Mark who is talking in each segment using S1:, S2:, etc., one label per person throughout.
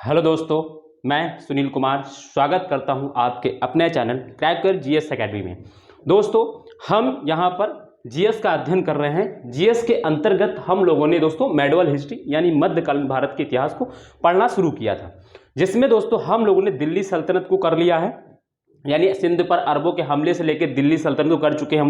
S1: Hello दोस्तों, मैं सुनील कुमार स्वागत करता हूं आपके अपने चैनल क्रैकर जीएस एकेडमी में। दोस्तों, हम यहां पर जीएस का अध्ययन कर रहे हैं। जीएस के अंतर्गत हम लोगों ने दोस्तों मेडीवल हिस्ट्री यानी मध्यकालीन भारत के इतिहास को पढ़ना शुरू किया था, जिसमें दोस्तों हम लोगों ने दिल्ली सल्तनत को कर लिया है, यानी सिंध पर अरबों के हमले से लेकर दिल्ली सल्तनत को कर चुके हैं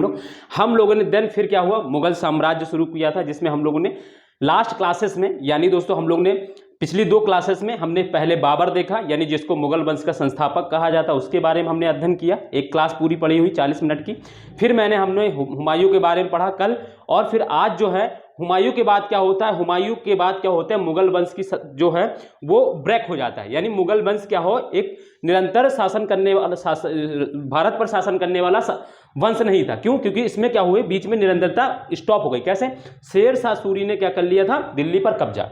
S1: हम लोगों ने। देन फिर क्या हुआ, मुगल साम्राज्य शुरू किया था, जिसमें हम लोगों ने लास्ट क्लासेस में यानी दोस्तों हम लोग ने पिछली 2 क्लासेस में हमने पहले बाबर देखा, यानी जिसको मुगल वंश का संस्थापक कहा जाता, उसके बारे में हमने अध्ययन किया। एक क्लास पूरी पढ़ी हुई 40 मिनट की। फिर हमने हुमायूं के बारे में पढ़ा कल, और फिर आज जो है हुमायूं के बाद क्या होता है, हुमायूं के बाद क्या होता है, मुगल वंश की जो है वो ब्रेक हो जाता है। यानी मुगल वंश क्या हो, एक निरंतर शासन करने वाला भारत पर शासन करने वाला वंश नहीं था। क्यों? क्योंकि इसमें क्या हुए, बीच में निरंतरता स्टॉप हो गई। कैसे? शेर शाह सूरी ने क्या कर लिया था, दिल्ली पर कब्जा,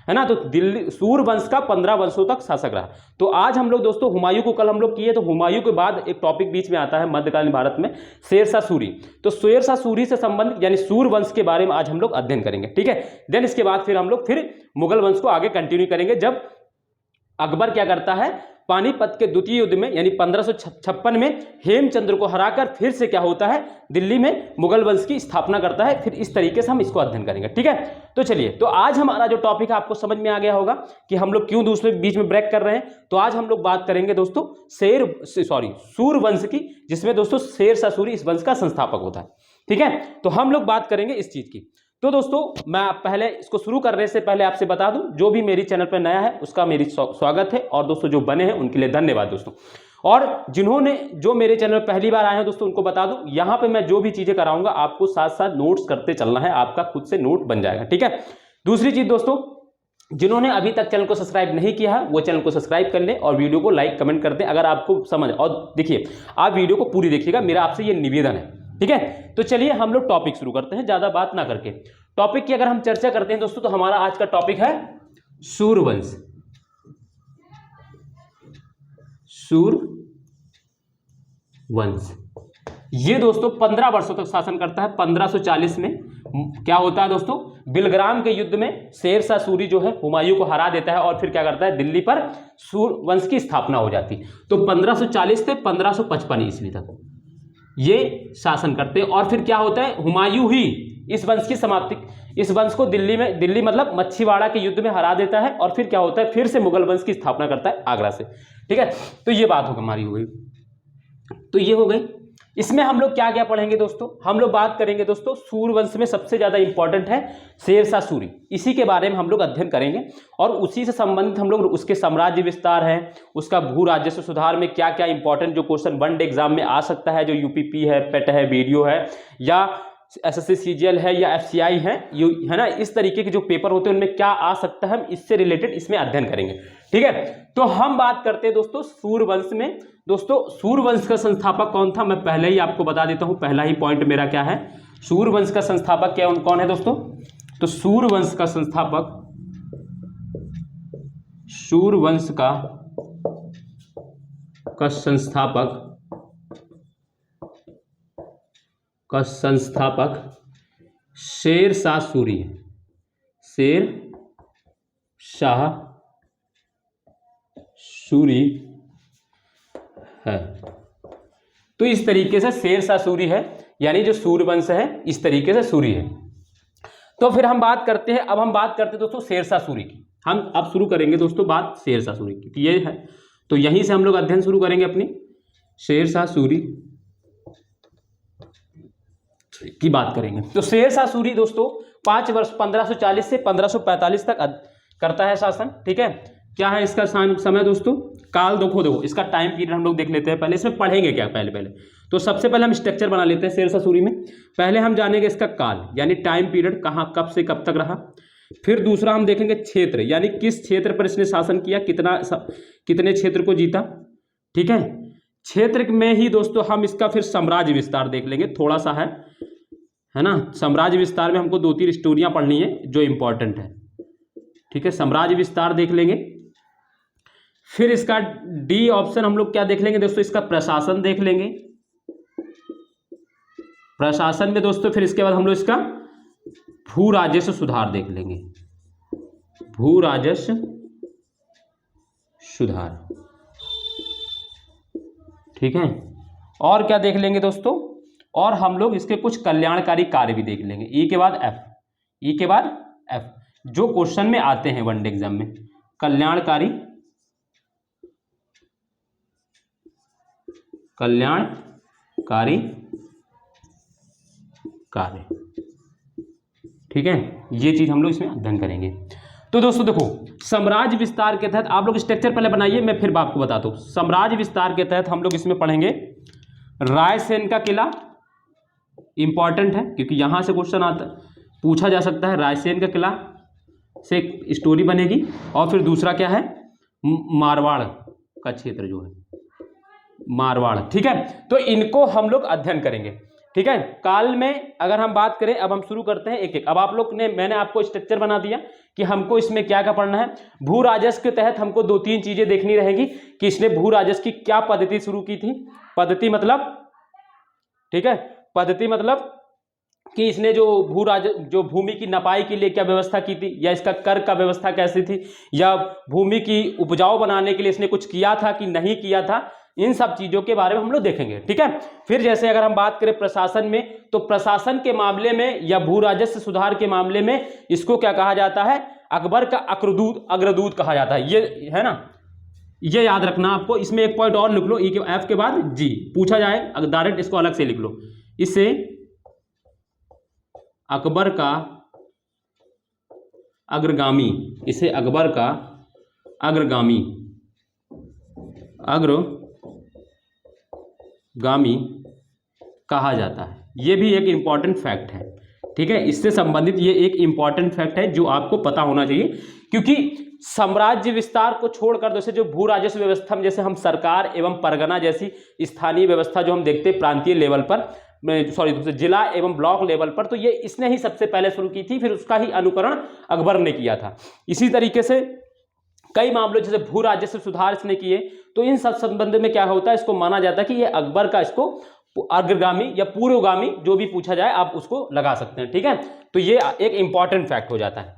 S1: है ना। तो दिल्ली सूर वंश का 15 वंशों तक शासक रहा। तो आज हम लोग दोस्तों हुमायूं को कल हम लोग किए, तो हुमायूं के बाद एक टॉपिक बीच में आता है मध्यकालीन भारत में, शेर शाह सूरी। तो शेर शाह सूरी से संबंधित यानी सूर वंश के बारे में आज हम लोग अध्ययन करेंगे, ठीक है। देन इसके बाद फिर हम लोग फिर मुगल वंश को आगे कंटिन्यू करेंगे, जब अकबर क्या करता है, पानीपत के द्वितीय युद्ध में यानी 1556 में हेमचंद्र को हराकर फिर से क्या होता है, दिल्ली में मुगल वंश की स्थापना करता है। फिर इस तरीके से हम इसको अध्ययन करेंगे, ठीक है। तो चलिए, तो आज हमारा जो टॉपिक है आपको समझ में आ गया होगा कि हम लोग क्यों दूसरे बीच में ब्रेक कर रहे हैं। तो आज हम लोग बात करेंगे दोस्तों सूर वंश की, जिसमें दोस्तों शेर शाह सूरी इस वंश का संस्थापक होता है, ठीक है। तो हम लोग बात करेंगे इस चीज की। तो दोस्तों, मैं पहले इसको शुरू करने से पहले आपसे बता दूं, जो भी मेरी चैनल पर नया है उसका मेरी स्वागत है, और दोस्तों जो बने हैं उनके लिए धन्यवाद दोस्तों। और जो मेरे चैनल पर पहली बार आए हैं दोस्तों, उनको बता दूं, यहां पे मैं जो भी चीजें कराऊंगा आपको साथ साथ नोट्स करते चलना है, आपका खुद से नोट बन जाएगा, ठीक है। दूसरी चीज दोस्तों, जिन्होंने अभी तक चैनल को सब्सक्राइब नहीं किया है वो चैनल को सब्सक्राइब कर लें, और वीडियो को लाइक कमेंट कर दें अगर आपको समझ। और देखिए, आप वीडियो को पूरी देखिएगा, मेरा आपसे ये निवेदन है, ठीक है। तो चलिए हम लोग टॉपिक शुरू करते हैं, ज्यादा बात ना करके। टॉपिक की अगर हम चर्चा करते हैं दोस्तों, तो हमारा आज का टॉपिक है सूरवंश। सूरवंश ये दोस्तों 15 वर्षों तक शासन करता है। 1540 में क्या होता है दोस्तों, बिलग्राम के युद्ध में शेर शाह सूरी जो है हुमायूं को हरा देता है, और फिर क्या करता है, दिल्ली पर सूरवंश की स्थापना हो जाती। तो 1540 से 1555 ईस्वी तक ये शासन करते हैं। और फिर क्या होता है, हुमायूं ही इस वंश की समाप्ति, इस वंश को दिल्ली मतलब मच्छीवाड़ा के युद्ध में हरा देता है, और फिर क्या होता है, फिर से मुगल वंश की स्थापना करता है आगरा से, ठीक है। तो ये बात हमारी हो गई। तो ये हो गई। इसमें हम लोग क्या क्या पढ़ेंगे दोस्तों, हम लोग बात करेंगे दोस्तों सूरवंश में सबसे ज्यादा इंपॉर्टेंट है शेर शाह सूरी, इसी के बारे में हम लोग अध्ययन करेंगे। और उसी से संबंधित हम लोग उसके साम्राज्य विस्तार है, उसका भू राजस्व सुधार में क्या क्या इंपॉर्टेंट जो क्वेश्चन वन डे एग्जाम में आ सकता है, जो यूपीपी है, पेट है, बीडीओ है, या एसएससी सीजीएल है, या एफसीआई है ना, इस तरीके के जो पेपर होते हैं उनमें क्या आ सकता है, हम इससे रिलेटेड इसमें अध्ययन करेंगे, ठीक है। तो हम बात करते हैं दोस्तों सूरवंश में। दोस्तों, सूरवंश का संस्थापक कौन था, मैं पहले ही आपको बता देता हूं। पहला ही पॉइंट मेरा क्या है, सूरवंश का संस्थापक क्या कौन है दोस्तों। तो सूरवंश का संस्थापक शेर शाह सूरी है। शेर शाह सूरी है। तो इस तरीके से शेर शाह सूरी है, यानी जो सूरवंश है इस तरीके से सूरी है। तो फिर हम बात करते हैं, अब हम बात करते हैं दोस्तों शेर शाह सूरी की। हम अब शुरू करेंगे दोस्तों बात शेर शाह सूरी की, ये है। तो यहीं से हम लोग अध्ययन शुरू करेंगे अपनी शेर शाह सूरी की बात करेंगे। तो शेर शाह सूरी दोस्तों 5 वर्ष 1540 से 1545 तक करता है शासन, ठीक है। क्या है इसका समय दोस्तों, काल देखो इसका टाइम पीरियड हम लोग देख लेते हैं। पहले इसमें पढ़ेंगे क्या, पहले तो सबसे पहले हम स्ट्रक्चर बना लेते हैं शेर शाह सूरी में। पहले हम जानेंगे इसका काल यानी टाइम पीरियड, कहाँ कब से कब तक रहा। फिर दूसरा हम देखेंगे क्षेत्र, यानी किस क्षेत्र पर इसने शासन किया, कितने क्षेत्र को जीता, ठीक है। क्षेत्र में ही दोस्तों हम इसका फिर साम्राज्य विस्तार देख लेंगे, थोड़ा सा है ना। साम्राज्य विस्तार में हमको 2-3 स्टोरियां पढ़नी है जो इंपॉर्टेंट है, ठीक है। साम्राज्य विस्तार देख लेंगे। फिर इसका डी ऑप्शन हम लोग क्या देख लेंगे दोस्तों, इसका प्रशासन देख लेंगे। प्रशासन में दोस्तों फिर इसके बाद हम लोग इसका भू राजस्व सुधार देख लेंगे। भू राजस्व सुधार। ठीक है, और क्या देख लेंगे दोस्तों, और हम लोग इसके कुछ कल्याणकारी कार्य भी देख लेंगे। ई के बाद एफ, ई के बाद एफ, जो क्वेश्चन में आते हैं वनडे एग्जाम में, कल्याणकारी कार्य। ठीक है, ये चीज हम लोग इसमें अध्ययन करेंगे। तो दोस्तों देखो, साम्राज्य विस्तार के तहत आप लोग स्ट्रक्चर पहले बनाइए, मैं फिर आपको बताता हूं। साम्राज्य विस्तार के तहत हम लोग इसमें पढ़ेंगे रायसेन का किला, इंपॉर्टेंट है क्योंकि यहां से क्वेश्चन आता पूछा जा सकता है। रायसेन का किला से एक स्टोरी बनेगी। और फिर दूसरा क्या है, मारवाड़ का क्षेत्र जो है, मारवाड़। ठीक है, तो इनको हम लोग अध्ययन करेंगे। ठीक है, काल में अगर हम बात करें, अब हम शुरू करते हैं एक एक। अब आप लोग ने, मैंने आपको स्ट्रक्चर बना दिया कि हमको इसमें क्या क्या पढ़ना है। भू राजस्व के तहत हमको 2-3 चीजें देखनी रहेगी कि इसने भू राजस्व की क्या पद्धति शुरू की थी। पद्धति मतलब, ठीक है, पद्धति मतलब कि इसने जो भूमि की नपाई के लिए क्या व्यवस्था की थी, या इसका कर का व्यवस्था कैसी थी, या भूमि की उपजाऊ बनाने के लिए इसने कुछ किया था कि नहीं किया था, इन सब चीजों के बारे में हम लोग देखेंगे। ठीक है, फिर जैसे अगर हम बात करें प्रशासन में, तो प्रशासन के मामले में या भू राजस्व सुधार के मामले में इसको क्या कहा जाता है, अकबर का अग्रदूत कहा जाता है। ये है ना, ये याद रखना आपको। इसमें एक पॉइंट और लिख लो, ई के एफ के बाद जी, पूछा जाए अगर डायरेक्ट इसको अलग से लिख लो। इससे अकबर का अग्रगामी, इसे अकबर का अग्रगामी कहा जाता है। यह भी एक इंपॉर्टेंट फैक्ट है। ठीक है, इससे संबंधित ये एक इंपॉर्टेंट फैक्ट है जो आपको पता होना चाहिए, क्योंकि साम्राज्य विस्तार को छोड़कर जैसे जो भू राजस्व व्यवस्था में, जैसे हम सरकार एवं परगना जैसी स्थानीय व्यवस्था जो हम देखते हैं प्रांतीय लेवल पर, जिला एवं ब्लॉक लेवल पर, तो ये इसने ही सबसे पहले शुरू की थी, फिर उसका ही अनुकरण अकबर ने किया था। इसी तरीके से कई मामलों जैसे भू राजस्व सुधार इसने किए, तो इन सब संबंध में क्या होता है, इसको माना जाता है कि ये अकबर का, इसको अग्रगामी या पूर्वगामी जो भी पूछा जाए आप उसको लगा सकते हैं। ठीक है, तो ये एक इंपॉर्टेंट फैक्ट हो जाता है।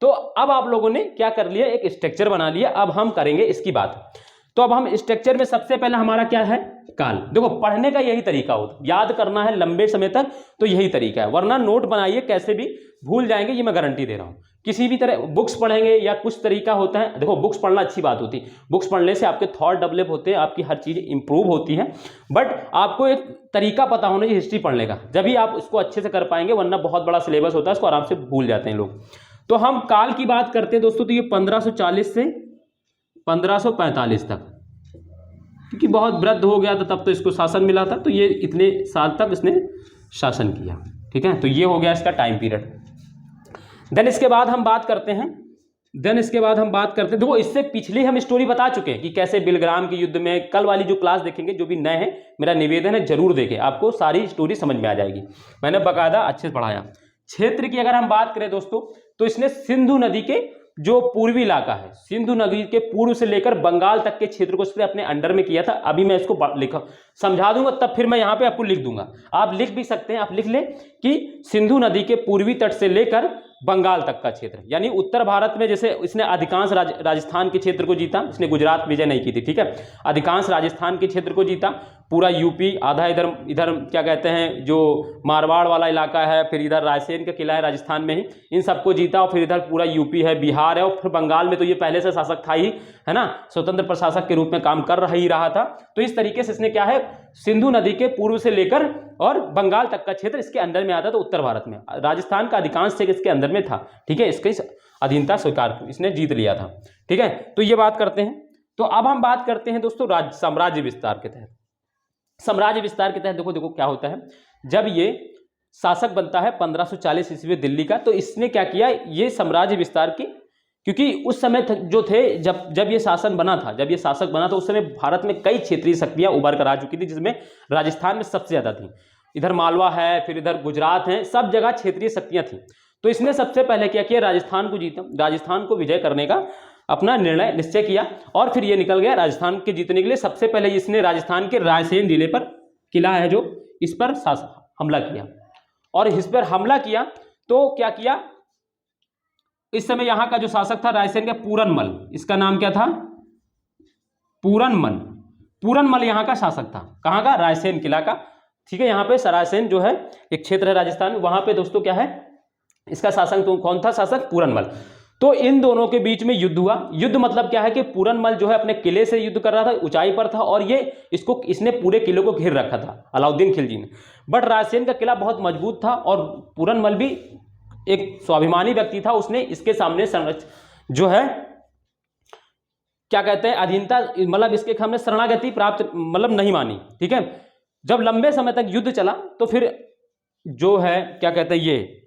S1: तो अब आप लोगों ने क्या कर लिया, एक स्ट्रक्चर बना लिया। अब हम करेंगे इसकी बात। तो अब हम स्ट्रक्चर में सबसे पहले हमारा क्या है, काल। देखो, पढ़ने का यही तरीका होता है, याद करना है लंबे समय तक, तो यही तरीका है, वरना नोट बनाइए, कैसे भी भूल जाएंगे, ये मैं गारंटी दे रहा हूं। किसी भी तरह बुक्स पढ़ेंगे या कुछ तरीका होता है, देखो बुक्स पढ़ना अच्छी बात होती है, बुक्स पढ़ने से आपके थॉट डेवलप होते हैं, आपकी हर चीज़ इंप्रूव होती है, बट आपको एक तरीका पता होना चाहिए हिस्ट्री पढ़ने का, जब भी आप इसको अच्छे से कर पाएंगे, वरना बहुत बड़ा सिलेबस होता है, इसको आराम से भूल जाते हैं लोग। तो हम काल की बात करते हैं दोस्तों, तो ये 1540 से 1545 तक, क्योंकि बहुत वृद्ध हो गया था तब तो इसको शासन मिला था, तो ये इतने साल तक इसने शासन किया। ठीक है, तो ये हो गया इसका टाइम पीरियड। देन इसके बाद हम बात करते हैं, देखो इससे पिछली हम स्टोरी बता चुके हैं कि कैसे बिलग्राम के युद्ध में, कल वाली जो क्लास देखेंगे, जो भी नए हैं, मेरा निवेदन है जरूर देखें, आपको सारी स्टोरी समझ में आ जाएगी, मैंने बाकायदा अच्छे से पढ़ाया। क्षेत्र की अगर हम बात करें दोस्तों, तो इसने सिंधु नदी के जो पूर्वी इलाका है, सिंधु नदी के पूर्व से लेकर बंगाल तक के क्षेत्र को इसने अपने अंडर में किया था। अभी मैं इसको लिखा समझा दूंगा, तब फिर मैं यहाँ पे आपको लिख दूंगा, आप लिख भी सकते हैं, आप लिख लें कि सिंधु नदी के पूर्वी तट से लेकर बंगाल तक का क्षेत्र, यानी उत्तर भारत में जैसे इसने अधिकांश राजस्थान के क्षेत्र को जीता, इसने गुजरात विजय नहीं की थी। ठीक है, अधिकांश राजस्थान के क्षेत्र को जीता, पूरा यूपी, आधा इधर क्या कहते हैं जो मारवाड़ वाला इलाका है, फिर इधर रायसेन का किला है राजस्थान में ही, इन सबको जीता, और फिर इधर पूरा यूपी है, बिहार है, और फिर बंगाल में तो ये पहले से शासक था ही, है ना, स्वतंत्र प्रशासक के रूप में काम कर ही रहा था। तो इस तरीके से इसने क्या है, सिंधु नदी के पूर्व से लेकर और बंगाल तक का क्षेत्र इसके अंदर में आता, तो उत्तर भारत में राजस्थान का अधिकांश क्षेत्र इसके अंदर में था। ठीक है, इसकी अधीनता स्वीकार इसने जीत लिया था। ठीक है, तो ये बात करते हैं। तो अब हम बात करते हैं दोस्तों साम्राज्य विस्तार के तहत। साम्राज्य विस्तार के तहत देखो क्या होता है, जब ये शासक बनता है 1540 ईस्वी दिल्ली का, तो इसने क्या किया, ये साम्राज्य विस्तार की, क्योंकि उस समय जो थे, जब ये शासन बना था, जब ये शासक बना था, उस समय भारत में कई क्षेत्रीय शक्तियां उभर कर आ चुकी थी, जिसमें राजस्थान में सबसे ज्यादा थी। इधर मालवा है, फिर इधर गुजरात है, सब जगह क्षेत्रीय शक्तियां थी। तो इसने सबसे पहले क्या किया, राजस्थान को जीता, राजस्थान को विजय करने का अपना निर्णय निश्चय किया, और फिर ये निकल गया राजस्थान के जीतने के लिए। सबसे पहले इसने राजस्थान के रायसेन जिले पर किला है जो, इस पर हमला किया, और इस पर हमला किया तो क्या किया, इस समय यहाँ का जो शासक था रायसेन का पूरनमल, इसका नाम क्या था, पूरनमल। पूरनमल यहाँ का शासक था, कहाँ का? रायसेन किला का। ठीक है, यहाँ पे रायसेन जो है एक क्षेत्र है राजस्थान में, वहां पे दोस्तों क्या है, इसका शासक तो कौन था? शासक पूरनमल। तो इन दोनों के बीच में युद्ध हुआ। युद्ध मतलब क्या है कि पूरनमल जो है अपने किले से युद्ध कर रहा था, ऊंचाई पर था, और इसने पूरे किले को घेर रखा था अलाउद्दीन खिलजी ने। बट रायसेन का किला बहुत मजबूत था और पूरनमल भी एक स्वाभिमानी व्यक्ति था, उसने इसके सामने जो है क्या कहते हैं, अधीनता, मतलब इसके सामने शरणागति प्राप्त मतलब नहीं मानी। ठीक है, जब लंबे समय तक युद्ध चला तो फिर जो है क्या कहते हैं, ये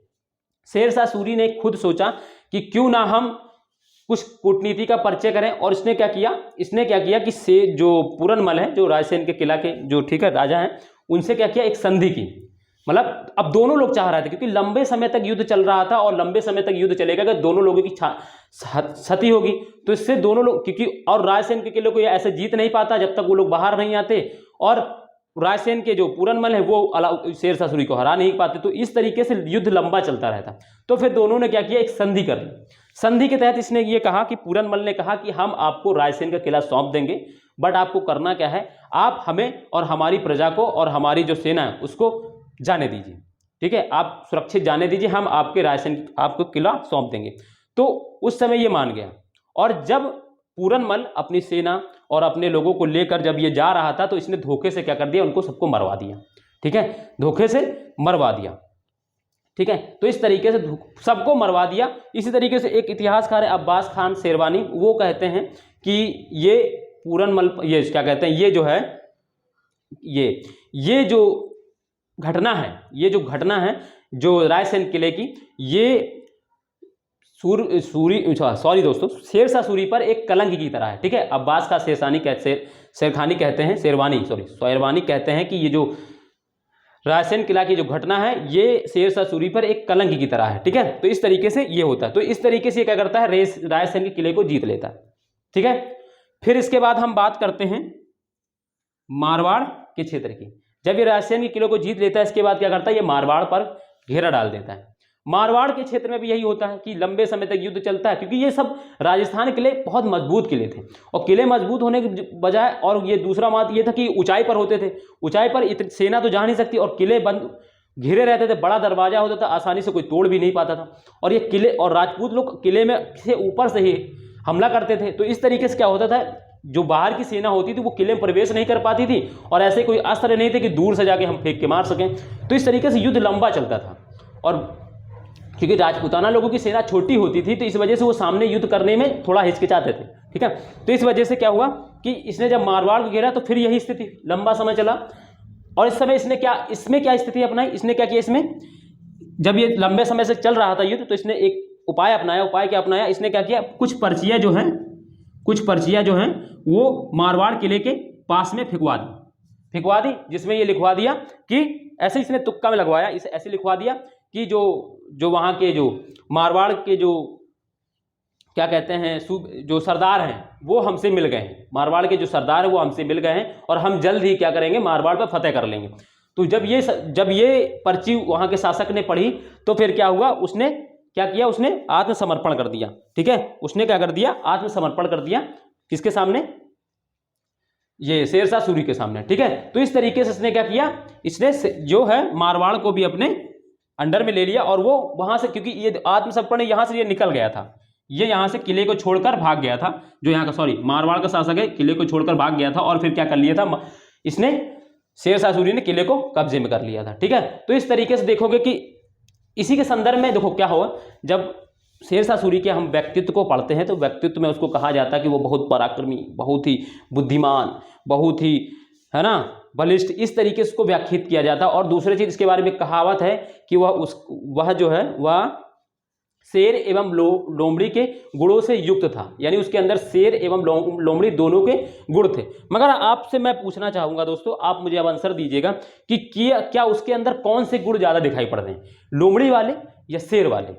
S1: शेरशाह सूरी ने खुद सोचा कि क्यों ना हम कुछ कूटनीति का परिचय करें, और इसने क्या किया कि से जो पूरनमल है, जो रायसेन के किला के जो ठीक है राजा हैं, उनसे क्या किया, एक संधि की। मतलब अब दोनों लोग चाह रहे थे, क्योंकि लंबे समय तक युद्ध चल रहा था, और लंबे समय तक युद्ध चलेगा अगर दोनों लोगों की क्षति होगी, तो इससे दोनों लोग, क्योंकि और रायसेन के किले को ये ऐसे जीत नहीं पाता जब तक वो लोग बाहर नहीं आते, और रायसेन के जो पूरनमल है वो शेरशाह सूरी को हरा नहीं पाते, तो इस तरीके से युद्ध लंबा चलता रहता। तो फिर दोनों ने क्या किया, एक संधि कर ली। संधि के तहत इसने ये कहा कि पूरनमल ने कहा कि हम आपको रायसेन का किला सौंप देंगे, बट आपको करना क्या है, आप हमें और हमारी प्रजा को और हमारी जो सेना है उसको जाने दीजिए। ठीक है, आप सुरक्षित जाने दीजिए, हम आपके रायसेन आपको किला सौंप देंगे। तो उस समय ये मान गया, और जब पूरनमल अपनी सेना और अपने लोगों को लेकर जब ये जा रहा था, तो इसने धोखे से क्या कर दिया, उनको सबको मरवा दिया। ठीक है, धोखे से मरवा दिया। ठीक है, तो इस तरीके से सबको मरवा दिया। इसी तरीके से एक इतिहासकार है अब्बास खान शेरवानी, वो कहते हैं कि ये पूरनमल, ये क्या कहते हैं, ये जो है ये जो घटना है जो रायसेन किले की, ये सॉरी दोस्तों, शेरशाह सूरी पर एक कलंक की तरह है। ठीक है, अब्बास का शेरवानी कहते हैं कि ये जो रायसेन किला की जो घटना है, ये शेरशाह सूरी पर एक कलंक की तरह है। ठीक है, तो इस तरीके से ये होता है। तो इस तरीके से क्या करता है, रायसेन के किले को जीत लेता है। ठीक है, फिर इसके बाद हम बात करते हैं मारवाड़ के क्षेत्र की। जब ये रायसेन के किले को जीत लेता है, इसके बाद क्या करता है, ये मारवाड़ पर घेरा डाल देता है। मारवाड़ के क्षेत्र में भी यही होता है कि लंबे समय तक युद्ध चलता है, क्योंकि ये सब राजस्थान किले बहुत मजबूत किले थे, और किले मजबूत होने के बजाय, और ये दूसरा बात ये था कि ऊंचाई पर होते थे, ऊंचाई पर सेना तो जा नहीं सकती, और किले बंद घिरे रहते थे, बड़ा दरवाजा होता था, आसानी से कोई तोड़ भी नहीं पाता था, और ये किले और राजपूत लोग किले में से ऊपर से ही हमला करते थे। तो इस तरीके से क्या होता था, जो बाहर की सेना होती थी वो किले में प्रवेश नहीं कर पाती थी, और ऐसे कोई अस्त्र नहीं थे कि दूर से जाके हम फेंक के मार सकें। तो इस तरीके से युद्ध लंबा चलता था, और क्योंकि राजपूताना लोगों की सेना छोटी होती थी, तो इस वजह से वो सामने युद्ध करने में थोड़ा हिचकिचाते थे। ठीक है, तो इस वजह से क्या हुआ कि इसने जब मारवाड़ को घेरा, तो फिर यही स्थिति लंबा समय चला। और इस समय इसमें क्या स्थिति अपनाई, इसने क्या किया, इसमें जब ये लंबे समय से चल रहा था युद्ध, तो इसने एक उपाय अपनाया। उपाय क्या अपनाया, इसने क्या किया, कुछ पर्चियां जो हैं वो मारवाड़ किले के पास में फिकवा दी, जिसमें ये लिखवा दिया कि ऐसे, इसने तुक्का में लगवाया, इसे ऐसे लिखवा दिया कि जो वहाँ के जो मारवाड़ के जो क्या कहते हैं, जो सरदार हैं वो हमसे मिल गए हैं, मारवाड़ के जो सरदार हैं वो हमसे मिल गए हैं, और हम जल्द ही क्या करेंगे, मारवाड़ पर फतेह कर लेंगे। तो जब ये पर्ची वहाँ के शासक ने पढ़ी, तो फिर क्या हुआ, उसने क्या किया, उसने आत्मसमर्पण कर दिया। ठीक है, उसने क्या कर दिया, आत्मसमर्पण कर दिया, किसके सामने, ये शेरशाह सूरी के सामने। ठीक है, तो इस तरीके से इसने क्या किया, इसने जो है मारवाड़ को भी अपने अंडर में ले लिया, और वो वहां से, क्योंकि ये आत्मसमर्पण यहाँ से ये निकल गया था, ये यहाँ से किले को छोड़कर भाग गया था, जो यहाँ का मारवाड़ का शासक है, किले को छोड़कर भाग गया था, और फिर क्या कर लिया था, इसने शेरशाह सूरी ने किले को कब्जे में कर लिया था। ठीक है, तो इस तरीके से देखोगे कि इसी के संदर्भ में देखो क्या हुआ, जब शेरशाह सूरी के हम व्यक्तित्व को पढ़ते हैं, तो व्यक्तित्व में उसको कहा जाता है कि वो बहुत पराक्रमी, बहुत ही बुद्धिमान, बहुत ही, है ना, बलिष्ठ, इस तरीके से उसको व्याख्यात किया जाता है। और दूसरी चीज इसके बारे में कहावत है कि वह जो है वह शेर एवं लोमड़ी के गुणों से युक्त था, यानी उसके अंदर शेर एवं लोमड़ी दोनों के गुण थे। मगर आपसे मैं पूछना चाहूंगा दोस्तों, आप मुझे अब आंसर दीजिएगा कि क्या उसके अंदर कौन से गुण ज्यादा दिखाई पड़ रहे हैं, लोमड़ी वाले या शेर वाले?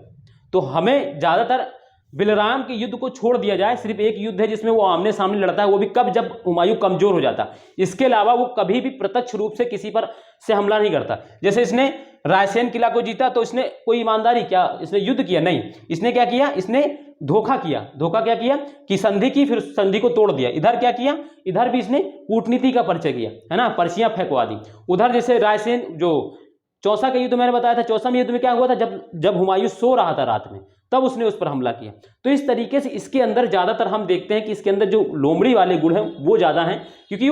S1: तो हमें ज्यादातर बिलराम के युद्ध को छोड़ दिया जाए, सिर्फ एक युद्ध है जिसमें वो आमने सामने लड़ता है, वो भी कब, जब हुमायूं कमजोर हो जाता। इसके अलावा वो कभी भी प्रत्यक्ष रूप से किसी पर से हमला नहीं करता। जैसे इसने रायसेन किला को जीता, तो इसने कोई ईमानदारी, क्या इसने युद्ध किया? नहीं। इसने क्या किया, इसने धोखा किया। धोखा क्या किया कि संधि की, फिर संधि को तोड़ दिया। इधर क्या किया, इधर भी इसने कूटनीति का परिचय किया, है ना, पर्चियां फेंकवा दी। उधर जैसे रायसेन जो चौसा का युद्ध मैंने बताया था, चौसा में युद्ध में क्या हुआ था, जब हुमायूं सो रहा था रात में, तब उसने उस पर हमला किया। तो इस तरीके से इसके अंदर ज्यादातर हम देखते हैं कि इसके अंदर जो लोमड़ी वाले गुण हैं वो ज्यादा हैं, क्योंकि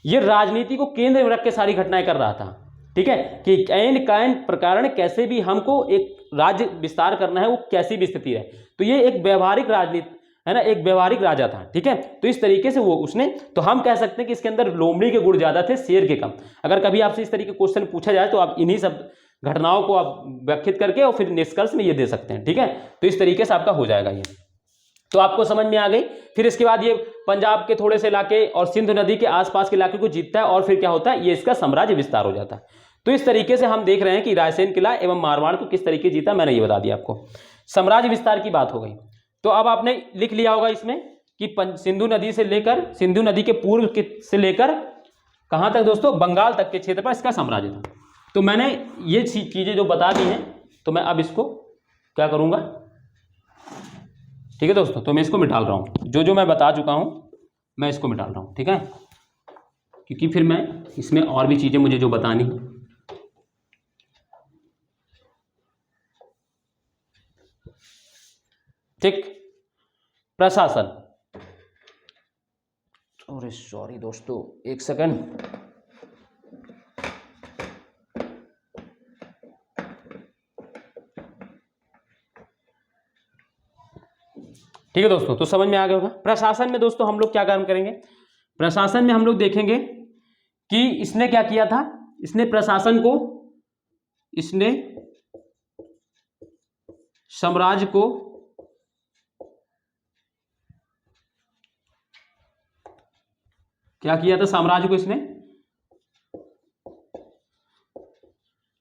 S1: ये राजनीति को केंद्र में रख के सारी घटनाएं कर रहा था। ठीक है, कि ऐन कायन प्रकरण कैसे भी हमको एक राज्य विस्तार करना है, वो कैसी भी स्थिति रहे। तो ये एक व्यवहारिक राजनीति है ना, एक व्यवहारिक राजा था। ठीक है, तो इस तरीके से वो उसने, तो हम कह सकते हैं कि इसके अंदर लोमड़ी के गुण ज्यादा थे, शेर के कम। अगर कभी आपसे इस तरीके क्वेश्चन पूछा जाए तो आप इन्हीं सब घटनाओं को आप व्याख्यात करके और फिर निष्कर्ष में ये दे सकते हैं। ठीक है, तो इस तरीके से आपका हो जाएगा ये, तो आपको समझ में आ गई। फिर इसके बाद ये पंजाब के थोड़े से इलाके और सिंधु नदी के आसपास के इलाके को जीतता है, और फिर क्या होता है, ये इसका साम्राज्य विस्तार हो जाता है। तो इस तरीके से हम देख रहे हैं कि रायसेन किला एवं मारवाड़ को किस तरीके जीता, मैंने ये बता दिया आपको। साम्राज्य विस्तार की बात हो गई। तो अब आपने लिख लिया होगा इसमें कि सिंधु नदी से लेकर, सिंधु नदी के पूर्व से लेकर कहां तक दोस्तों, बंगाल तक के क्षेत्र पर इसका साम्राज्य था। तो मैंने ये चीजें जो बता दी हैं, तो मैं अब इसको क्या करूंगा, ठीक है दोस्तों, तो मैं इसको मिटा रहा हूं, जो मैं बता चुका हूं मैं इसको मिटा रहा हूं। ठीक है, क्योंकि फिर मैं इसमें और भी चीजें मुझे जो बतानी, ठीक। प्रशासन, अरे सॉरी दोस्तों, एक सेकंड, ठीक है दोस्तों, तो समझ में आ गया होगा। प्रशासन में दोस्तों हम लोग क्या काम करेंगे, प्रशासन में हम लोग देखेंगे कि इसने क्या किया था, इसने प्रशासन को, इसने साम्राज्य को क्या किया था, साम्राज्य को इसने,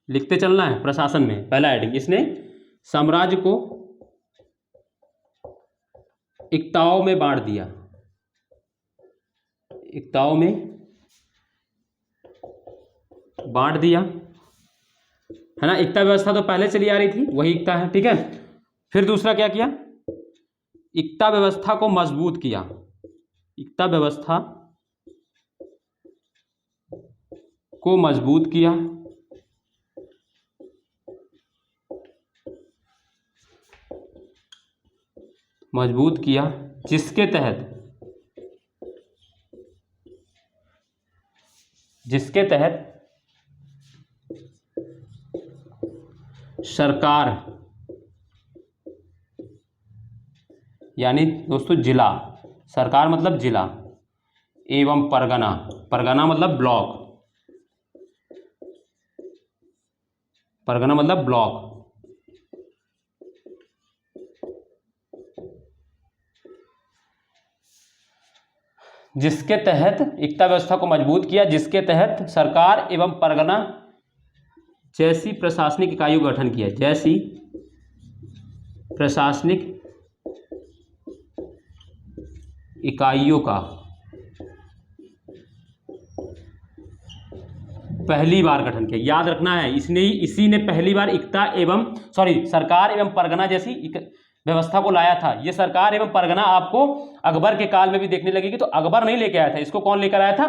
S1: लिखते चलना है प्रशासन में, पहला हेडिंग, इसने साम्राज्य को इक्ताओं में बांट दिया, इक्ताओं में बांट दिया, है ना। इक्ता व्यवस्था तो पहले चली आ रही थी, वही इक्ता है। ठीक है, फिर दूसरा क्या किया, इक्ता व्यवस्था को मजबूत किया, इक्ता व्यवस्था को मजबूत किया, मजबूत किया, जिसके तहत सरकार, यानी दोस्तों जिला, सरकार मतलब जिला, एवं परगना, परगना मतलब ब्लॉक, परगना मतलब ब्लॉक, जिसके तहत एकता व्यवस्था को मजबूत किया, जिसके तहत सरकार एवं परगना जैसी प्रशासनिक इकाइयों का गठन किया, जैसी प्रशासनिक इकाइयों का पहली बार गठन किया। याद रखना है, इसी ने पहली बार सरकार एवं परगना जैसी व्यवस्था को लाया था। ये सरकार एवं परगना आपको अकबर के काल में भी देखने लगेगी, तो अकबर नहीं लेके आया था, इसको कौन लेकर आया था,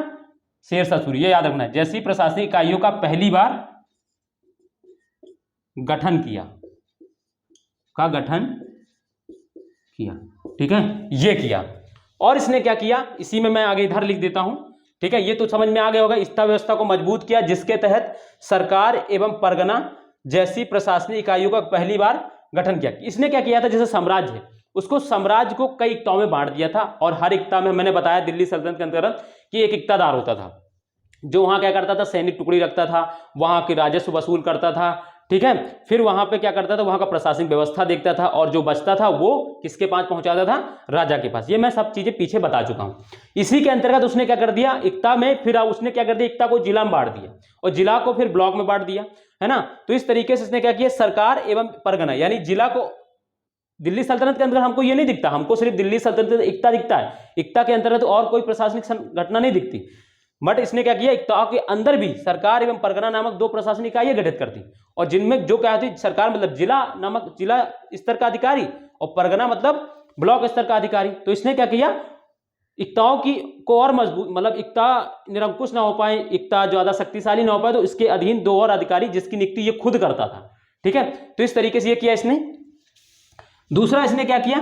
S1: शेर शाह सूरी। ये याद रखना है, जैसी प्रशासनिक इकाइयों का पहली बार गठन किया, का गठन किया। ठीक है, ये किया। और इसने क्या किया, इसी में मैं आगे इधर लिख देता हूं। ठीक है, ये तो समझ में आ गया होगा। इक्ता व्यवस्था को मजबूत किया, जिसके तहत सरकार एवं परगना जैसी प्रशासनिक इकाइयों का पहली बार गठन किया। इसने क्या किया था, जैसे साम्राज्य है, उसको साम्राज्य को कई इक्ताओं में बांट दिया था, और हर इक्ता में मैंने बताया दिल्ली सल्तनत के अंतर्गत कि एक इक्तादार होता था, जो वहां क्या करता था, सैनिक टुकड़ी रखता था, वहां के राजस्व वसूल करता था। ठीक है, फिर वहां पे क्या करता था, वहां का प्रशासनिक व्यवस्था देखता था, और जो बचता था वो किसके पास पहुंचाता था, राजा के पास। ये मैं सब चीजें पीछे बता चुका हूं। इसी के अंतर्गत उसने क्या कर दिया, इक्ता में, फिर उसने क्या कर दिया, इक्ता को जिला में बांट दिया, और जिला को फिर ब्लॉक में बांट दिया, है ना। तो इस तरीके से इसने क्या किया, सरकार एवं परगना, यानी जिला को, दिल्ली सल्तनत के अंदर हमको ये नहीं दिखता, हमको सिर्फ दिल्ली सल्तनत इक्ता दिखता है, इक्ता के अंतर्गत और कोई प्रशासनिक घटना नहीं दिखती। बट इसने क्या किया, इक्ता के अंदर भी सरकार एवं परगना नामक दो प्रशासनिक इकाइयां गठित कर दी, और जिनमें जो क्या थी, सरकार मतलब जिला नामक, जिला स्तर का अधिकारी, और परगना मतलब ब्लॉक स्तर का अधिकारी। तो इसने क्या किया, एकताओं की को और मजबूत, मतलब एकता निरंकुश ना हो पाए, एकता ज्यादा शक्तिशाली ना हो पाए, तो इसके अधीन 2 और अधिकारी जिसकी नियुक्ति ये खुद करता था। ठीक है, तो इस तरीके से ये किया इसने। दूसरा इसने क्या किया,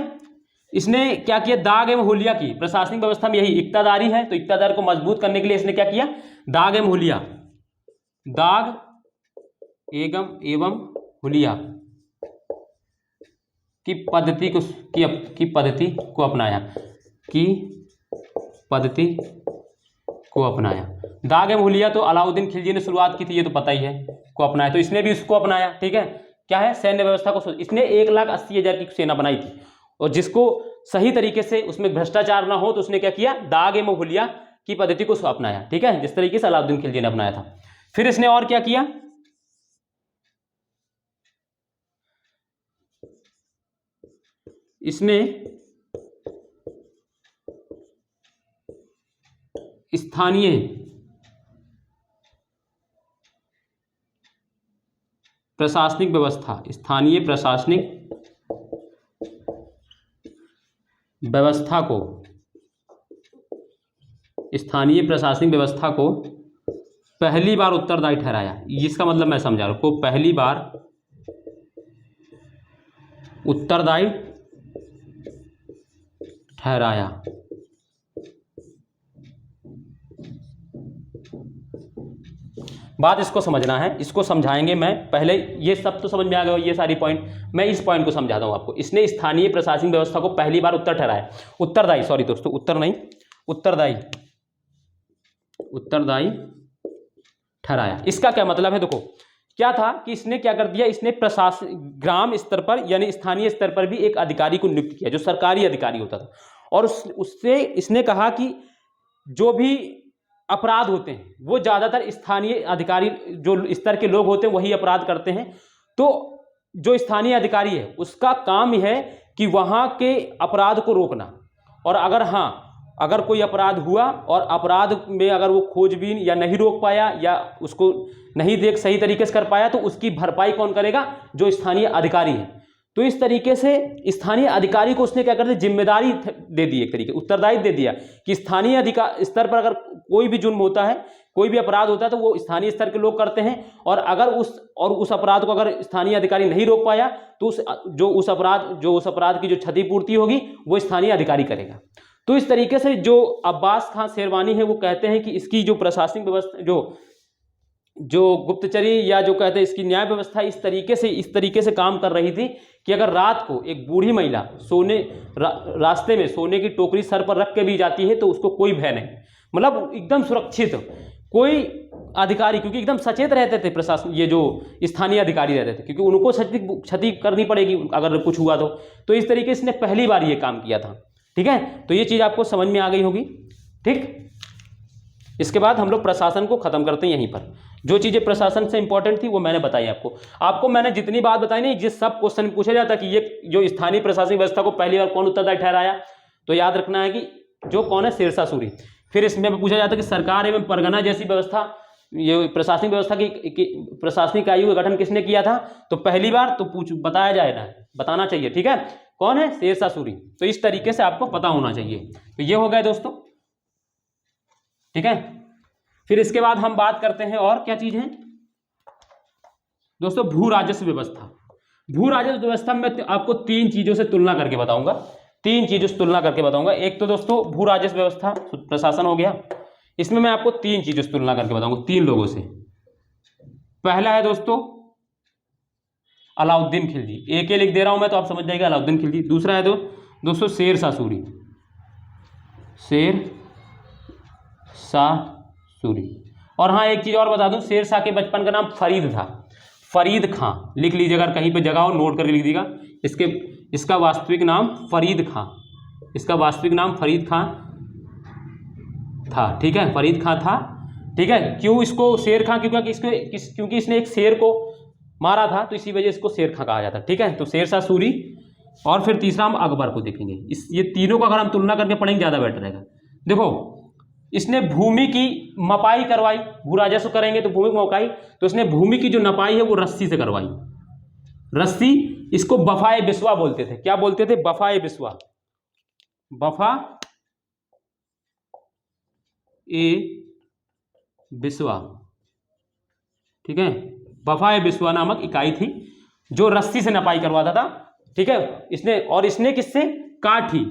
S1: इसने क्या किया, दाग एवं हुलिया की प्रशासनिक व्यवस्था में यही इक्तादारी है, तो इक्तादार को मजबूत करने के लिए इसने क्या किया, दाग एवं हुलिया, दाग एवं हुलिया की पद्धति को अपनाया। दाग एवं हुलिया तो अलाउद्दीन खिलजी ने शुरुआत की थी, ये तो पता ही है, को अपनाया, तो इसने भी उसको अपनाया। ठीक है, क्या है, सैन्य व्यवस्था को इसने 1,80,000 की सेना बनाई थी, और जिसको सही तरीके से उसमें भ्रष्टाचार ना हो तो उसने क्या किया, दाग एवं हुलिया की पद्धति को अपनाया। ठीक है, जिस तरीके से अलाउद्दीन खिलजी ने अपनाया था। फिर इसने और क्या किया, इसने स्थानीय प्रशासनिक व्यवस्था को पहली बार उत्तरदायी ठहराया। इसका मतलब मैं समझा रहा हूं, को पहली बार उत्तरदायी ठहराया। बात इसको समझना है, इसको समझाएंगे। मैं पहले ये सब तो समझ में आ गया, ये सारी पॉइंट, मैं इस पॉइंट को समझाता हूं आपको। इसने स्थानीय प्रशासनिक व्यवस्था को पहली बार उत्तरदायी सॉरी दोस्तों, उत्तरदायी ठहराया। इसका क्या मतलब है, देखो क्या था कि इसने क्या कर दिया, इसने प्रशासन ग्राम स्तर पर यानी स्थानीय स्तर पर भी एक अधिकारी को नियुक्त किया जो सरकारी अधिकारी होता था, और उससे इसने कहा कि जो भी अपराध होते हैं वो ज्यादातर स्थानीय अधिकारी जो स्तर के लोग होते हैं वही अपराध करते हैं। तो जो स्थानीय अधिकारी है उसका काम है कि वहां के अपराध को रोकना, और अगर कोई अपराध हुआ और अपराध में अगर वो खोजबीन या नहीं रोक पाया या उसको नहीं सही तरीके से कर पाया तो उसकी भरपाई कौन करेगा, जो स्थानीय अधिकारी है। तो इस तरीके से स्थानीय अधिकारी को उसने क्या कर दिया, जिम्मेदारी दे दी, एक तरीके उत्तरदायित्व दे दिया कि स्थानीय अधिकार स्तर पर अगर कोई भी जुर्म होता है, कोई भी अपराध होता है तो वो स्थानीय स्तर के लोग करते हैं, और अगर उस अपराध को अगर स्थानीय अधिकारी नहीं रोक पाया तो उस अपराध की जो क्षतिपूर्ति होगी वो स्थानीय अधिकारी करेगा। तो इस तरीके से जो अब्बास खान शेरवानी है वो कहते हैं कि इसकी जो प्रशासनिक व्यवस्था जो गुप्तचरी या जो कहते हैं इसकी न्याय व्यवस्था इस तरीके से काम कर रही थी कि अगर रात को एक बूढ़ी महिला रास्ते में सोने की टोकरी सर पर रख के भी जाती है तो उसको कोई भय नहीं, मतलब एकदम सुरक्षित। कोई अधिकारी क्योंकि एकदम सचेत रहते थे प्रशासन, ये जो स्थानीय अधिकारी रहते थे, क्योंकि उनको क्षति करनी पड़ेगी अगर कुछ हुआ तो इस तरीके से इसने पहली बार ये काम किया था। ठीक है, तो ये चीज़ आपको समझ में आ गई होगी। ठीक, इसके बाद हम लोग प्रशासन को खत्म करते हैं यहीं पर। जो चीज़ें प्रशासन से इंपॉर्टेंट थी वो मैंने बताई आपको मैंने जितनी बात बताई नहीं, जिस सब क्वेश्चन पूछा जाता कि ये जो स्थानीय प्रशासनिक व्यवस्था को पहली बार कौन उत्तरदायी ठहराया, तो याद रखना है कि जो कौन है, शेरशाह सूरी। फिर इसमें पूछा जाता कि सरकार एवं परगना जैसी व्यवस्था, ये प्रशासनिक व्यवस्था की प्रशासनिक आयु का गठन किसने किया था, तो पहली बार तो बताना चाहिए। ठीक है, कौन है, शेरशाह सूरी। तो इस तरीके से आपको पता होना चाहिए। तो ये हो गया दोस्तों। ठीक है, फिर इसके बाद हम बात करते हैं और क्या चीज है दोस्तों, भू राजस्व व्यवस्था। भू राजस्व व्यवस्था में आपको 3 चीजों से तुलना करके बताऊंगा, 3 चीजों से तुलना करके बताऊंगा। एक तो दोस्तों भू राजस्व व्यवस्था प्रशासन हो गया, इसमें मैं आपको 3 चीजों से तुलना करके बताऊंगा, 3 लोगों से। पहला है दोस्तों अलाउद्दीन खिलजी, एक लिख दे रहा हूं मैं तो आप समझ जाएगा, अलाउद्दीन खिलजी। दूसरा है दोस्तों शेरशाह सूरी, और हाँ एक चीज और बता दूं, शेरशाह के बचपन का नाम फरीद था, फरीद खां। लिख लीजिए, अगर कहीं पे जगह हो नोट करके लिख दीजिएगा। इसका वास्तविक नाम फरीद खां था। ठीक है, फरीद खां था। ठीक है, क्यों इसको शेर खां, क्योंकि इसने एक शेर को मारा था तो इसी वजह इसको शेर खां कहा जाता है। ठीक है, तो शेरशाह सूरी, और फिर तीसरा हम अकबर को देखेंगे। ये तीनों को अगर हम तुलना करके पढ़ेंगे ज़्यादा बेटर रहेगा। देखो, इसने भूमि की मपाई करवाई, भू राजस्व करेंगे तो भूमि की मपाई, तो इसने भूमि की जो नपाई है वो रस्सी से करवाई। रस्सी, इसको बफाए बिस्वा बोलते थे। क्या बोलते थे? बफाए बिस्वा, बफा ए बिस्वा, ठीक है। बफाए बिस्वा नामक इकाई थी जो रस्सी से नपाई करवाता था, ठीक है। इसने किससे? काठी,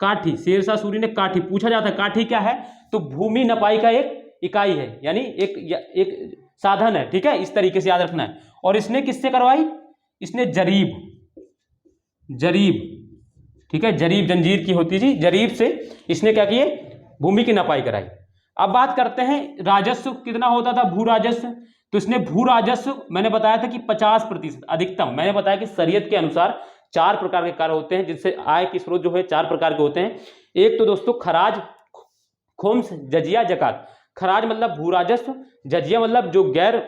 S1: काठी, शेरशाह सूरी ने काठी। पूछा जाता है काठी क्या है, तो भूमि नपाई का एक इकाई है, यानी एक साधन है, ठीक है। इस तरीके से याद रखना है। और इसने किससे करवाई? इसने जरीब, जरीब, ठीक है, जरीब जंजीर की होती थी, जरीब से इसने क्या किए? भूमि की नपाई कराई। अब बात करते हैं राजस्व कितना होता था, भू राजस्व। तो इसने भू राजस्व, मैंने बताया था कि 50% अधिकतम। मैंने बताया कि शरीयत के अनुसार 4 प्रकार के कार्य होते हैं जिससे आय के स्रोत जो है 4 प्रकार के होते हैं। एक तो दोस्तों खराज, खुम्स, जजिया, जकात। खराज मतलब भू राजस्व, जजिया मतलब जो गैर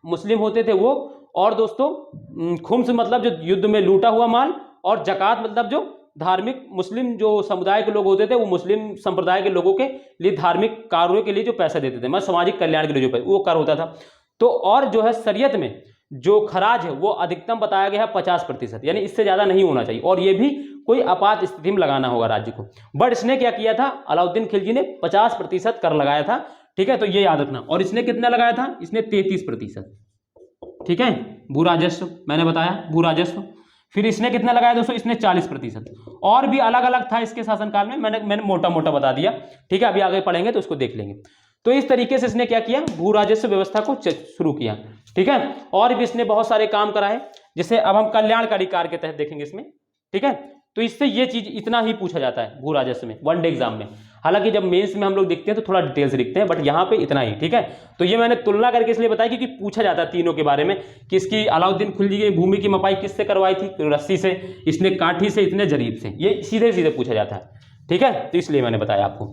S1: मुस्लिम होते थे वो, और दोस्तों खुम्स मतलब जो युद्ध में लूटा हुआ माल, और जकात मतलब जो धार्मिक मुस्लिम जो समुदाय के लोग होते थे, वो मुस्लिम संप्रदाय के लोगों के लिए धार्मिक कार्यों के लिए जो पैसा देते थे, मतलब सामाजिक कल्याण के लिए जो वो कर होता था। तो और जो है शरीयत में जो खराज है वो अधिकतम बताया गया है 50%, यानी इससे ज्यादा नहीं होना चाहिए, और ये भी कोई आपात स्थिति में लगाना होगा राज्य को। बट इसने क्या किया था, अलाउद्दीन खिलजी ने 50% कर लगाया था, ठीक है। तो ये याद रखना। और इसने कितना लगाया था? इसने 33%, ठीक है, भू राजस्व मैंने बताया, भू राजस्व। फिर इसने कितना लगाया दोस्तों? इसने 40%। और भी अलग अलग था इसके शासनकाल में, मैंने मोटा मोटा बता दिया, ठीक है। अभी आगे पढ़ेंगे तो उसको देख लेंगे। तो इस तरीके से इसने क्या किया? भू राजस्व व्यवस्था को शुरू किया, ठीक है। और भी इसने बहुत सारे काम कराए, जिसे अब हम कल्याणकारी कार्य के तहत देखेंगे इसमें, ठीक है। तो इससे ये चीज इतना ही पूछा जाता है भू राजस्व में, वनडे एग्जाम में। हालांकि जब मेंस में हम लोग देखते हैं तो थोड़ा डिटेल से लिखते हैं, बट यहाँ पे इतना ही, ठीक है। तो ये मैंने तुलना करके इसलिए बताया क्योंकि पूछा जाता है तीनों के बारे में कि इसकी अलाउद्दीन खिलजी की भूमि की मपाई किससे करवाई थी? रस्सी से, इसने काठी से, इसने जरीब से। ये सीधे सीधे पूछा जाता है, ठीक है। तो इसलिए मैंने बताया आपको।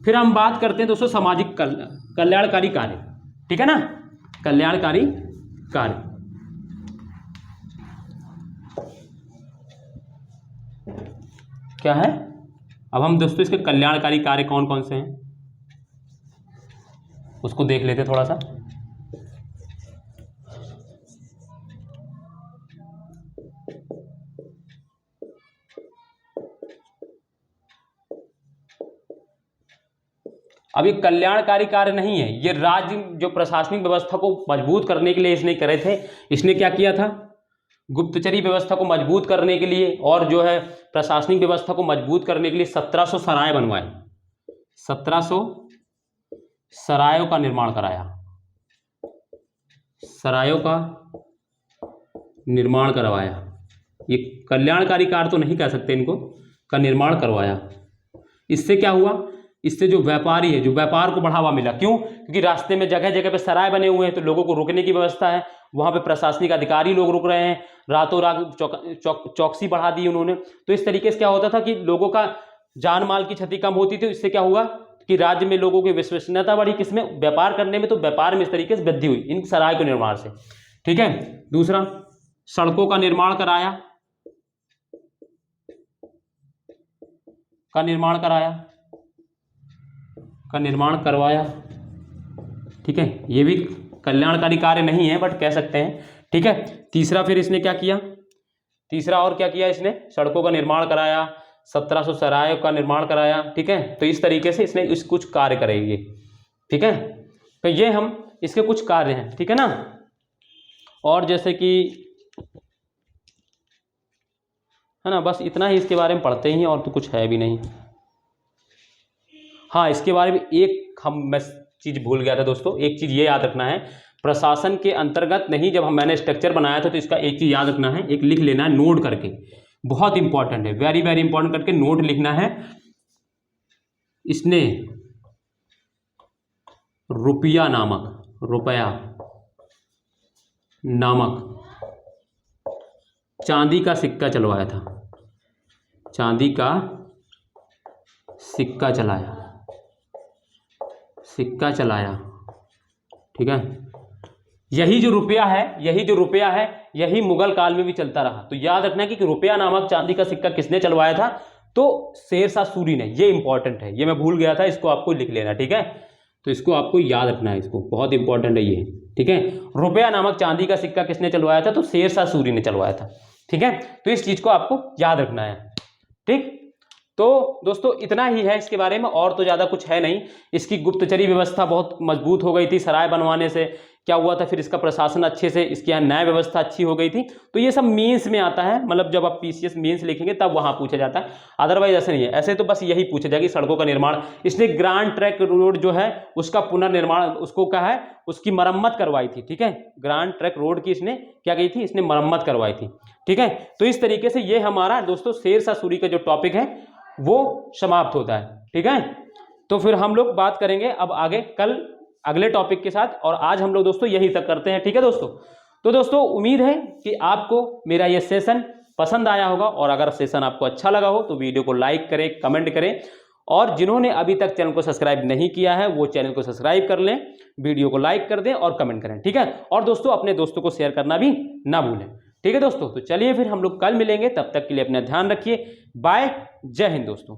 S1: फिर हम बात करते हैं दोस्तों सामाजिक कल्याणकारी कार्य, ठीक है ना, कल्याणकारी कार्य। क्या है? अब हम दोस्तों इसके कल्याणकारी कार्य कौन कौन से हैं उसको देख लेते थोड़ा सा। अब ये कल्याणकारी कार्य नहीं है, ये राज्य जो प्रशासनिक व्यवस्था को मजबूत करने के लिए इसने करे थे। इसने क्या किया था? गुप्तचरी व्यवस्था को मजबूत करने के लिए और जो है प्रशासनिक व्यवस्था को मजबूत करने के लिए 1700 सराय बनवाए, 1700 सरायों का निर्माण कराया, सरायों का निर्माण करवाया। ये कल्याणकारी कार्य तो नहीं कह सकते इनको, का निर्माण करवाया। इससे क्या हुआ? इससे जो व्यापारी है, जो व्यापार को बढ़ावा मिला। क्यों? क्योंकि रास्ते में जगह जगह पे सराय बने हुए हैं, तो लोगों को रुकने की व्यवस्था है, वहां पे प्रशासनिक अधिकारी लोग रुक रहे हैं, रातों रात चौकसी बढ़ा दी उन्होंने। तो इस तरीके से क्या होता था कि लोगों का जान माल की क्षति कम होती थी। इससे क्या हुआ कि राज्य में लोगों की विश्वसनीयता बढ़ी, किसमें? व्यापार करने में। तो व्यापार में इस तरीके से वृद्धि हुई इन सराय के निर्माण से, ठीक है। दूसरा, सड़कों का निर्माण कराया, का निर्माण करवाया, ठीक है। ये भी कल्याणकारी कार्य नहीं है बट कह सकते हैं, ठीक है। तीसरा, फिर इसने क्या किया? तीसरा और क्या किया इसने? सड़कों का निर्माण कराया, 1700 सरायों का निर्माण कराया, ठीक है। तो इस तरीके से इसने इस कुछ कार्य करेंगे, ठीक है। तो ये हम इसके कुछ कार्य हैं, ठीक है ना। और जैसे कि है ना, बस इतना ही इसके बारे में पढ़ते ही, और तो कुछ है भी नहीं। हाँ, इसके बारे में एक मैं चीज भूल गया था दोस्तों, एक चीज ये याद रखना है, प्रशासन के अंतर्गत नहीं, जब मैंने स्ट्रक्चर बनाया था तो इसका एक चीज याद रखना है, एक लिख लेना है नोट करके, बहुत इंपॉर्टेंट है, वेरी वेरी इंपॉर्टेंट करके नोट लिखना है। इसने रुपया नामक चांदी का सिक्का चलवाया था, चांदी का सिक्का चलाया, ठीक है। यही जो रुपया है यही मुगल काल में भी चलता रहा। तो याद रखना कि रुपया नामक चांदी का सिक्का किसने चलवाया था? तो शेरशाह सूरी ने। ये इंपॉर्टेंट है, ये मैं भूल गया था, इसको आपको लिख लेना, ठीक है। तो इसको आपको याद रखना है, इसको बहुत इंपॉर्टेंट है ये, ठीक है। रुपया नामक चांदी का सिक्का किसने चलवाया था? तो शेरशाह सूरी ने चलवाया था, ठीक है। तो इस चीज को आपको याद रखना है, ठीक। तो दोस्तों इतना ही है इसके बारे में, और तो ज़्यादा कुछ है नहीं। इसकी गुप्तचरी व्यवस्था बहुत मजबूत हो गई थी सराय बनवाने से। क्या हुआ था फिर, इसका प्रशासन अच्छे से, इसकी यहाँ न्याय व्यवस्था अच्छी हो गई थी। तो ये सब मेंस में आता है, मतलब जब आप पीसीएस मेंस लिखेंगे तब वहाँ पूछा जाता है, अदरवाइज ऐसे नहीं है। ऐसे तो बस यही पूछा जाएगा कि सड़कों का निर्माण, इसने ग्रांड ट्रैक रोड जो है उसका पुनर्निर्माण, उसको क्या है, उसकी मरम्मत करवाई थी, ठीक है। ग्रांड ट्रैक रोड की इसने क्या की थी, इसने मरम्मत करवाई थी, ठीक है। तो इस तरीके से ये हमारा दोस्तों शेरशाह सूरी का जो टॉपिक है वो समाप्त होता है, ठीक है। तो फिर हम लोग बात करेंगे अब आगे कल अगले टॉपिक के साथ, और आज हम लोग दोस्तों यही तक करते हैं, ठीक है दोस्तों। तो दोस्तों उम्मीद है कि आपको मेरा ये सेशन पसंद आया होगा, और अगर सेशन आपको अच्छा लगा हो तो वीडियो को लाइक करें, कमेंट करें, और जिन्होंने अभी तक चैनल को सब्सक्राइब नहीं किया है वो चैनल को सब्सक्राइब कर लें, वीडियो को लाइक कर दें और कमेंट करें, ठीक है। और दोस्तों अपने दोस्तों को शेयर करना भी ना भूलें, ठीक है दोस्तों। तो चलिए फिर हम लोग कल मिलेंगे, तब तक के लिए अपना ध्यान रखिए। बाय, जय हिंद दोस्तों।